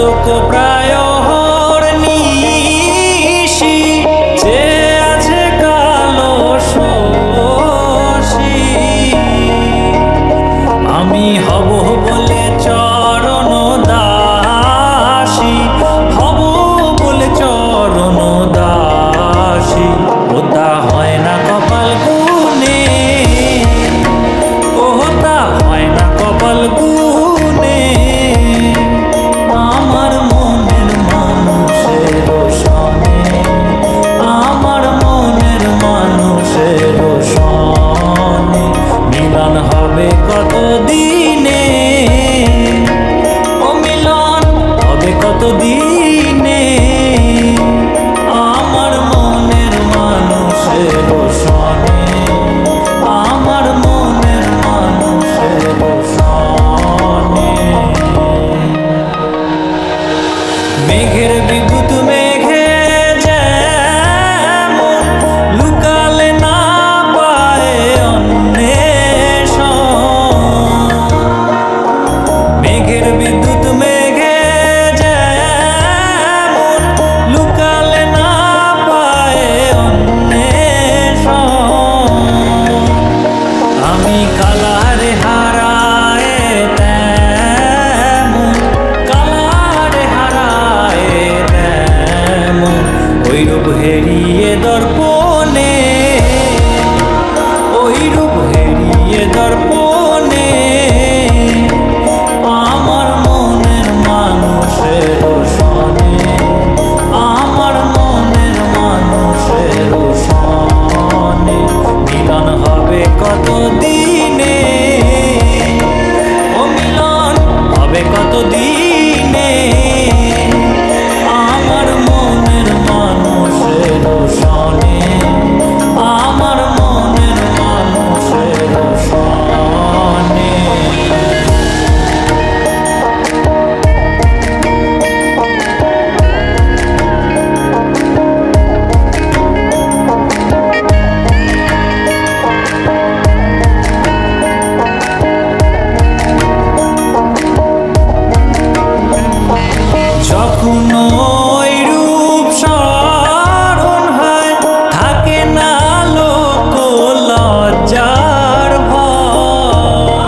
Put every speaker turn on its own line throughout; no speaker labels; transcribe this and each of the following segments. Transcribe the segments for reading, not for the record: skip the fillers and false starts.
আলোক প্রায় নিশি যে আছে কালো শশী আমি হব বলে চরণ দাসী হব বলে চরণ দাসী ওটা হয় না কপাল গুনে ওটা হয় না কপাল গুনে আমার মনের মানুষের সনে আমার মনের মানুষের সনে মিলন হবে কত দিনে ও মিলন হবে কত দিনে আমার মনের মানুষের সনে আমার মনের মানুষের সনে মেঘের বিদ্যুৎ মেঘে যেমন লুকালে না পায় অন্বেষণ মেঘের বিদ্যুৎ মেঘে যেমন লুকালে না পায় অন্বেষণ আমি কালারে হারায় তেমন কালারে হারায় তেমন ওই রূপ হেরিয়ে দর্পণে ওই রূপ হেরিয়ে দর্পণে আমার মনের মানুষের সনে আমার মনের মানুষের সনে মিলন হবে কত দিনে ও মিলন হবে কত দিনে আমার মনের মানুষের সনে আমার মনের মানুষের সনে যখন ওই রূপ স্মরণ হয় থাকে না লোক লজ্জার ভয়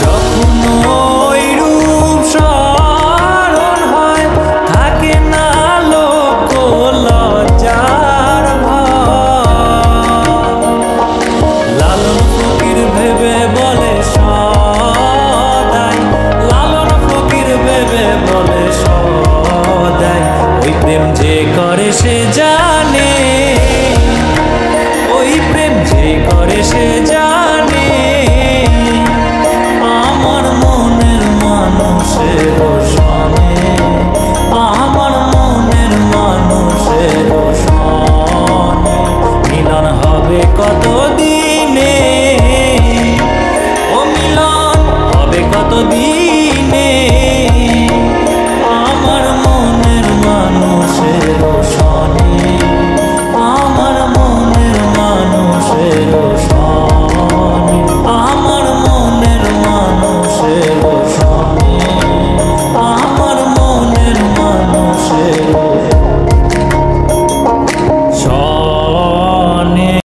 যখন ওই রূপ স্মরণ হয় থাকে না লোক লজ্জার ভয় লালন ফকির ভেবে বলে লালন ফকির ভেবে বলে সদাই ওই প্রেম যে করে সে জানে ওই প্রেম যে করে সে জানে আমার মনের মানুষের সনে আমার মনের মানুষের সনে মিলন হবে কত দিনে ও মিলন হবে কত দিনে আমার মনের মানুষের সনে আমার মনের মানুষের